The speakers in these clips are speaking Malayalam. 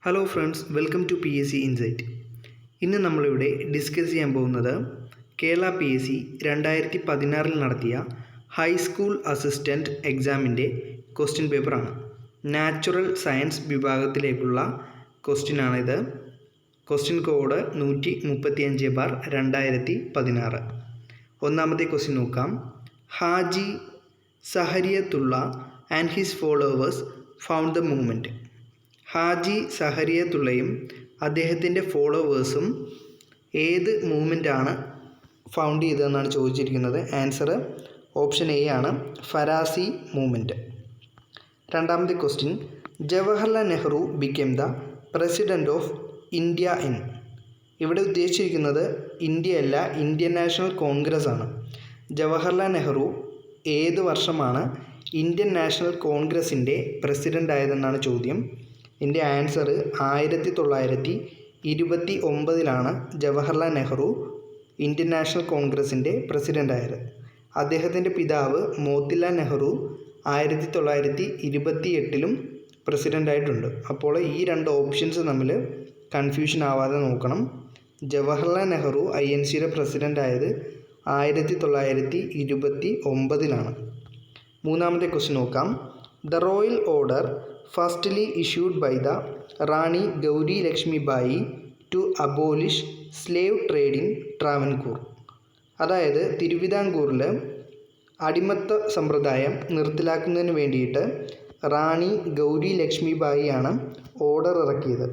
Hello friends, welcome to PSC insight. ഇന്ന് നമ്മളിവിടെ ഡിസ്കസ് ചെയ്യാൻ പോകുന്നത് കേരള PSC 2016 നടത്തിയ ഹൈസ്കൂൾ അസിസ്റ്റൻറ്റ് എക്സാമിൻ്റെ ക്വസ്റ്റ്യൻ പേപ്പറാണ്. നാച്ചുറൽ സയൻസ് വിഭാഗത്തിലേക്കുള്ള ക്വസ്റ്റ്യനാണിത്. Question code 135/2016. ഒന്നാമത്തെ ക്വസ്റ്റ്യൻ നോക്കാം. Haji Shariatullah and his followers found the movement. Haji സഹരിയത്തുള്ളയും അദ്ദേഹത്തിൻ്റെ ഫോളോവേഴ്സും ഏത് മൂവ്മെൻറ്റാണ് ഫൗണ്ട് ചെയ്തതെന്നാണ് ചോദിച്ചിരിക്കുന്നത്. ആൻസർ ഓപ്ഷൻ എ ആണ്, ഫരാസി മൂവ്മെൻറ്റ്. രണ്ടാമത്തെ question, Jawaharlal Nehru became the president of India in. ഇവിടെ ഉദ്ദേശിച്ചിരിക്കുന്നത് ഇന്ത്യ അല്ല, ഇന്ത്യൻ നാഷണൽ കോൺഗ്രസ് ആണ്. ജവഹർലാൽ നെഹ്റു ഏത് വർഷമാണ് ഇന്ത്യൻ നാഷണൽ കോൺഗ്രസിൻ്റെ പ്രസിഡൻ്റ് ആയതെന്നാണ് ചോദ്യം. ഇതിൻ്റെ answer 1929 Jawaharlal Nehru Indian national കോൺഗ്രസിൻ്റെ പ്രസിഡൻ്റായത്. അദ്ദേഹത്തിൻ്റെ പിതാവ് മോത്തിലാൽ നെഹ്റു 1928 പ്രസിഡൻ്റായിട്ടുണ്ട്. അപ്പോൾ ഈ രണ്ട് ഓപ്ഷൻസ് തമ്മിൽ കൺഫ്യൂഷൻ ആവാതെ നോക്കണം. ജവഹർലാൽ നെഹ്റു INCയുടെ പ്രസിഡൻ്റായത് 1929. മൂന്നാമത്തെ ക്വസ്റ്റ്യൻ നോക്കാം. The royal order firstly issued by the Rani Gouri Lakshmi Bai to abolish slave trade in Travancore. അതായത് തിരുവിതാംകൂറിൽ അടിമത്ത സമ്പ്രദായം നിർത്തലാക്കുന്നതിന് വേണ്ടിയിട്ട് റാണി ഗൗരി ലക്ഷ്മി ബായിയാണ് ഓർഡർ ഇറക്കിയത്.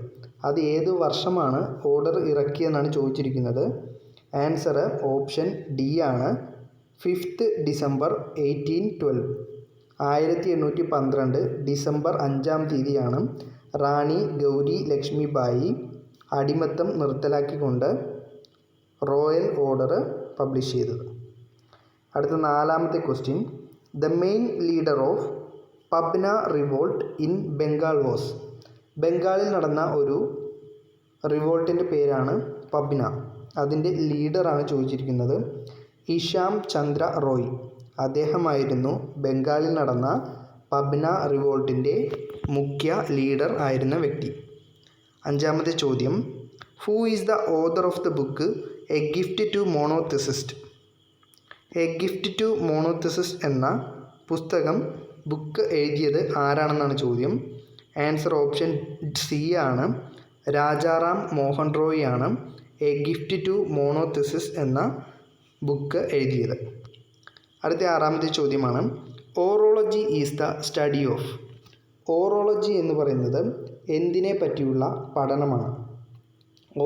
അത് ഏത് വർഷമാണ് ഓർഡർ ഇറക്കിയതെന്നാണ് ചോദിച്ചിരിക്കുന്നത്. ആൻസർ ഓപ്ഷൻ ഡി ആണ്, 5 ഡിസംബർ 1812. 1812 ഡിസംബർ 5 റാണി ഗൗരി ലക്ഷ്മി ബായി അടിമത്തം നിർത്തലാക്കിക്കൊണ്ട് റോയൽ ഓർഡർ പബ്ലിഷ് ചെയ്തത്. അടുത്ത നാലാമത്തെ question, the main leader of Pabna revolt in Bengal was. ബംഗാളിൽ നടന്ന ഒരു റിവോൾട്ടിൻ്റെ പേരാണ് പബ്ന. അതിൻ്റെ ലീഡറാണ് ചോദിച്ചിരിക്കുന്നത്. ഇഷാം ചന്ദ്ര റോയ്. അദ്ദേഹമായിരുന്നു ബംഗാളിൽ നടന്ന പബ്ന റിവോൾട്ടിൻ്റെ മുഖ്യ ലീഡർ ആയിരുന്ന വ്യക്തി. അഞ്ചാമത്തെ ചോദ്യം, who is the author of the book a gift to monotheist. A gift to monotheist എന്ന ബുക്ക് എഴുതിയത് ആരാണെന്നാണ് ചോദ്യം. ആൻസർ ഓപ്ഷൻ സി ആണ്, രാജാറാം മോഹൻ റോയ് ആണ് എ ഗിഫ്റ്റ് ടു മോണോതെസിസ്റ്റ് എന്ന ബുക്ക് എഴുതിയത്. അടുത്ത ആറാമത്തെ ചോദ്യമാണ്, orology is the study of. Orology എന്ന് പറയുന്നത് എന്തിനെ പറ്റിയുള്ള പഠനമാണ്?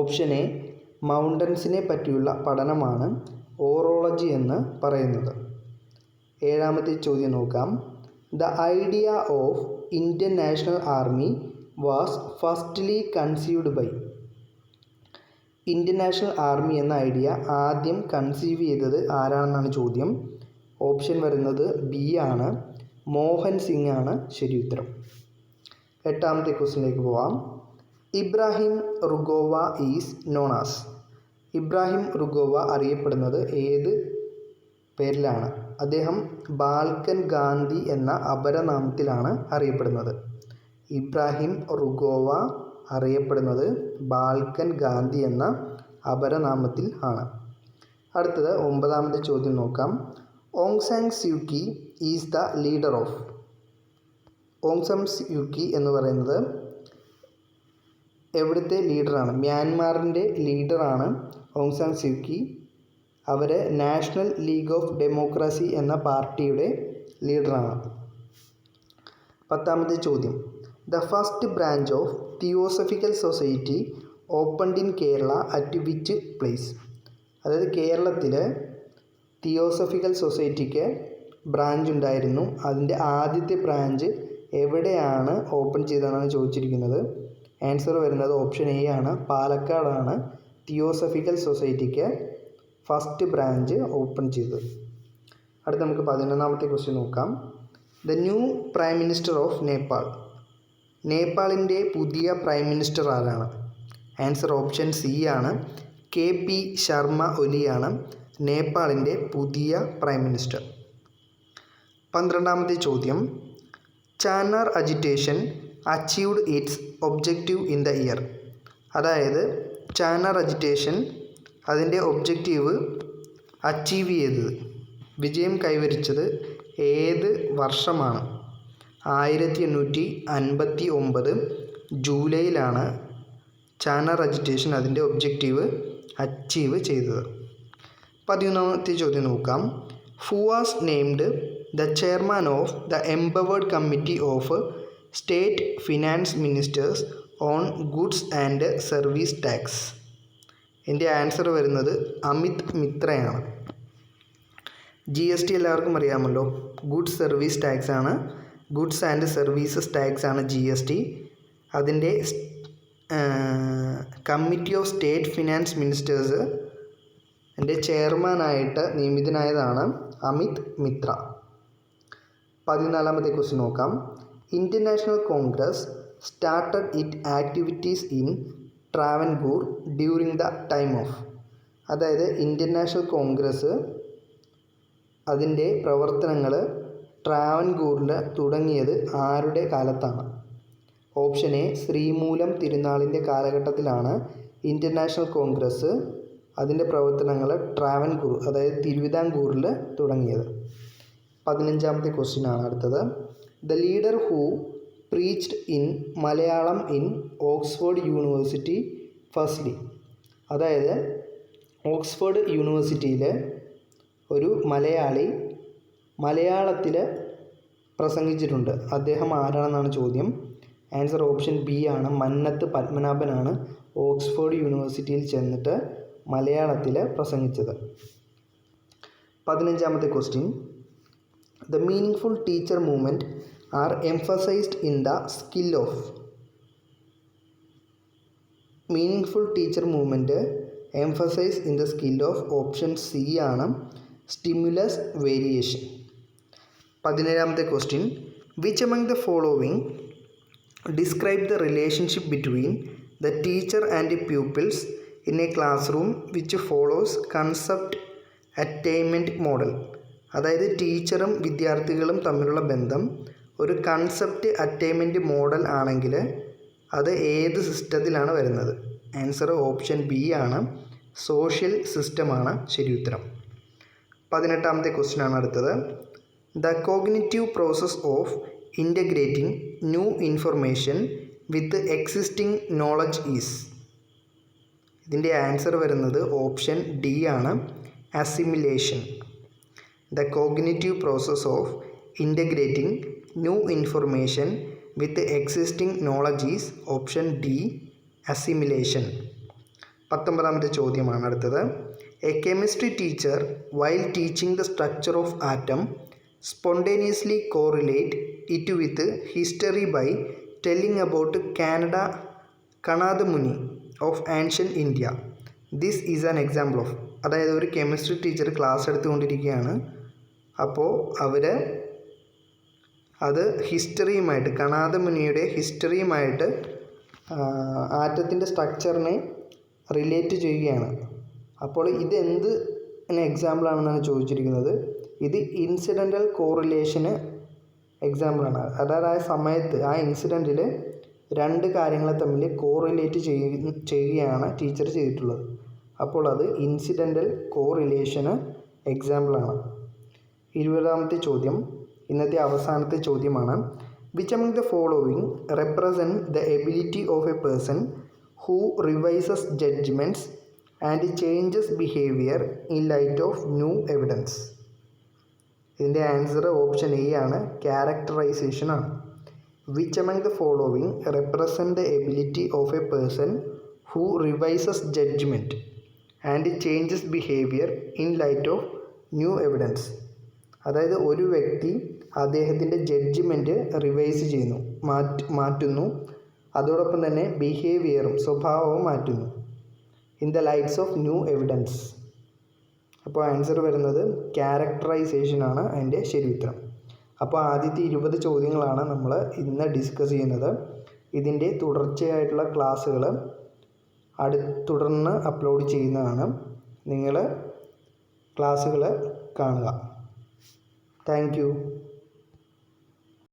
ഓപ്ഷൻ എ, മൗണ്ടൻസിനെ പറ്റിയുള്ള പഠനമാണ് ഓറോളജി എന്ന് പറയുന്നത്. ഏഴാമത്തെ ചോദ്യം നോക്കാം. The idea of Indian National Army was firstly conceived by. Indian National Army എന്ന ഐഡിയ ആദ്യം കൺസീവ് ചെയ്തത് ആരാണെന്നാണ് ചോദ്യം. ഓപ്ഷൻ വരുന്നത് ബി ആണ്, മോഹൻ സിംഗ് ആണ് ശരി ഉത്തരം. എട്ടാമത്തെ ക്വസ്റ്റ്യനിലേക്ക് പോവാം. Ibrahim Rugova is known as. Ibrahim Rugova അറിയപ്പെടുന്നത് ഏത് പേരിലാണ്? അദ്ദേഹം ബാൽക്കൻ ഗാന്ധി എന്ന അപരനാമത്തിലാണ് അറിയപ്പെടുന്നത്. ഇബ്രാഹിം റുഗോവ അറിയപ്പെടുന്നത് ബാൽക്കൻ ഗാന്ധി എന്ന അപരനാമത്തിൽ ആണ്. അടുത്തത് ഒമ്പതാമത്തെ ചോദ്യം നോക്കാം. Aung San Suu Kyi is the leader of. Aung San Suu Kyi എന്ന് പറയുന്നത് എവിടുത്തെ ലീഡറാണ്? മ്യാൻമാറിൻ്റെ ലീഡറാണ് ഓങ് സാങ് സ്യൂക്കി. അവർ നാഷണൽ ലീഗ് ഓഫ് ഡെമോക്രസി എന്ന പാർട്ടിയുടെ ലീഡറാണ്. പത്താമത്തെ ചോദ്യം, the first branch of theosophical society opened in Kerala at which place. അതായത് കേരളത്തിൽ തിയോസഫിക്കൽ സൊസൈറ്റിക്ക് ബ്രാഞ്ച് ഉണ്ടായിരുന്നു. അതിൻ്റെ ആദ്യത്തെ ബ്രാഞ്ച് എവിടെയാണ് ഓപ്പൺ ചെയ്തതെന്നാണ് ചോദിച്ചിരിക്കുന്നത്. ആൻസർ വരുന്നത് ഓപ്ഷൻ എ ആണ്, പാലക്കാടാണ് തിയോസഫിക്കൽ സൊസൈറ്റിക്ക് ഫസ്റ്റ് ബ്രാഞ്ച് ഓപ്പൺ ചെയ്തത്. അടുത്ത നമുക്ക് 11ാമത്തെ ക്വസ്റ്റ്യൻ നോക്കാം. The new prime minister of Nepal. നേപ്പാളിൻ്റെ പുതിയ പ്രൈം മിനിസ്റ്റർ ആരാണ്? ആൻസർ ഓപ്ഷൻ സി ആണ്, KP ശർമ്മ ഒലിയാണ് നേപ്പാളിൻ്റെ പുതിയ പ്രൈം മിനിസ്റ്റർ. 12ാമത്തെ ചോദ്യം, Channar agitation achieved its objective in the year. അതായത് ചാനർ അജിറ്റേഷൻ അതിൻ്റെ ഒബ്ജക്റ്റീവ് അച്ചീവ് ചെയ്തത്, വിജയം കൈവരിച്ചത് ഏത് വർഷമാണ്? 1859 ജൂലൈയിലാണ് ചാനർ അജിറ്റേഷൻ അതിൻ്റെ ഒബ്ജക്റ്റീവ് അച്ചീവ് ചെയ്തത്. 11ാമത്തെ ചോദ്യം നോക്കാം. Who was named the chairman of the empowered committee of state finance ministers on goods and service tax? ഇതിൻ്റെ ആൻസർ വരുന്നത് അമിത് മിത്രയാണ്. GST എല്ലാവർക്കും അറിയാമല്ലോ. ഗുഡ്സ് സർവീസ് ടാക്സ് ആണ്, ഗുഡ്സ് ആൻഡ് സർവീസസ് ടാക്സ് ആണ് GST. അതിൻ്റെ committee of state finance ministers എൻ്റെ ചെയർമാനായിട്ട് നിയമിതനായതാണ് അമിത് മിത്ര. 14ാമത്തെ ക്വസ്റ്റ്യൻ നോക്കാം. Indian national Congress started it activities in Travancore during the time of. അതായത് ഇന്ത്യൻ നാഷണൽ കോൺഗ്രസ് അതിൻ്റെ പ്രവർത്തനങ്ങൾ ട്രാവൻകൂറിൽ തുടങ്ങിയത് ആരുടെ കാലത്താണ്? ഓപ്ഷൻ എ, ശ്രീമൂലം തിരുനാളിൻ്റെ കാലഘട്ടത്തിലാണ് ഇന്ത്യൻ നാഷണൽ കോൺഗ്രസ് അതിൻ്റെ പ്രവർത്തനങ്ങൾ ട്രാവൻകൂർ അതായത് തിരുവിതാംകൂറിൽ തുടങ്ങിയത്. 15ാമത്തെ ക്വസ്റ്റ്യൻ ആണ് അടുത്തത്. The leader who preached in Malayalam in Oxford university firstly. അതായത് ഓക്സ്ഫോർഡ് യൂണിവേഴ്സിറ്റിയിൽ ഒരു മലയാളി മലയാളത്തിൽ പ്രസംഗിച്ചിട്ടുണ്ട്. അദ്ദേഹം ആരാണെന്നാണ് ചോദ്യം. ആൻസർ ഓപ്ഷൻ ബി ആണ്, മന്നത്ത് പത്മനാഭനാണ് ഓക്സ്ഫോർഡ് യൂണിവേഴ്സിറ്റിയിൽ ചെന്നിട്ട് മലയാളത്തിൽ പ്രസംഗിച്ചത്. 15ാമത്തെ question. The meaningful teacher movement are emphasised in the skill of. Meaningful teacher movement emphasise in the skill of option C ആണ്, സ്റ്റിമുലസ് വേരിയേഷൻ. 17ാമത്തെ question. Which among the following describe the relationship between the teacher and pupils in a classroom which follows concept attainment model. അതായത് ടീച്ചറും വിദ്യാർത്ഥികളും തമ്മിലുള്ള ബന്ധം ഒരു കൺസെപ്റ്റ് അറ്റൈൻമെൻറ്റ് മോഡൽ ആണെങ്കിൽ അത് ഏത് സിസ്റ്റത്തിലാണ് വരുന്നത്? ആൻസർ ഓപ്ഷൻ ബി ആണ്, സോഷ്യൽ സിസ്റ്റമാണ് ശരി ഉത്തരം. 18ാമത്തെ ക്വസ്റ്റ്യൻ ആണ് അടുത്തത്. The cognitive process of integrating new information with existing knowledge is. ഇതിൻ്റെ ആൻസർ വരുന്നത് ഓപ്ഷൻ ഡി ആണ്, assimilation. The cognitive process of integrating new information with existing knowledge is option D, assimilation. 19ാമത്തെ ചോദ്യമാണ് അടുത്തത്. A chemistry teacher while teaching the structure of atom spontaneously correlate it with history by telling about Kanada Muni of ancient India. This is an example of. അതായത് ഒരു കെമിസ്ട്രി ടീച്ചർ ക്ലാസ് എടുത്തുകൊണ്ടിരിക്കുകയാണ്. അപ്പോൾ അവർ അത് ഹിസ്റ്ററിയുമായിട്ട്, കണാദ മുനിയുടെ ഹിസ്റ്ററിയുമായിട്ട് ആറ്റത്തിൻ്റെ സ്ട്രക്ചറിനെ റിലേറ്റ് ചെയ്യുകയാണ്. അപ്പോൾ ഇതെന്ത് എക്സാമ്പിളാണെന്നാണ് ചോദിച്ചിരിക്കുന്നത്. ഇത് ഇൻസിഡൻ്റൽ കോറിലേഷന് എക്സാമ്പിളാണ്. അതായത് ആ സമയത്ത് ആ ഇൻസിഡൻറ്റിൽ രണ്ട് കാര്യങ്ങളെ തമ്മിൽ കോറിലേറ്റ് ചെയ്യുകയാണ് ടീച്ചർ ചെയ്തിട്ടുള്ളത്. അപ്പോൾ അത് ഇൻസിഡൻ്റൽ കോറിലേഷന് എക്സാമ്പിളാണ്. 20ാമത്തെ ചോദ്യം ഇന്നത്തെ അവസാനത്തെ ചോദ്യമാണ്. Which among the following represent the ability of a person who revises judgements and changes behaviour in light of new evidence? ഇതിൻ്റെ ആൻസർ ഓപ്ഷൻ എ ആണ്, ക്യാരക്ടറൈസേഷൻ ആണ്. Which among the following represent the ability of a person who revises judgement and changes behaviour in light of new evidence? അതായത് ഒരു വ്യക്തി അദ്ദേഹത്തിൻ്റെ ജഡ്ജ്മെൻറ്റ് റിവൈസ് ചെയ്യുന്നു, മാറ്റുന്നു, അതോടൊപ്പം തന്നെ ബിഹേവിയറും സ്വഭാവവും മാറ്റുന്നു in the lights of new evidence. അപ്പോൾ ആൻസർ വരുന്നത് ക്യാരക്ടറൈസേഷൻ ആണ് അതിൻ്റെ ശരി ഉത്തരം. അപ്പോൾ ആദ്യത്തെ 20 ചോദ്യങ്ങളാണ് നമ്മൾ ഇന്ന് ഡിസ്കസ് ചെയ്യുന്നത്. ഇതിൻ്റെ തുടർച്ചയായിട്ടുള്ള ക്ലാസ്സുകൾ തുടർന്ന് അപ്ലോഡ് ചെയ്യുന്നതാണ്. നിങ്ങൾ ക്ലാസ്സുകൾ കാണുക. Thank you.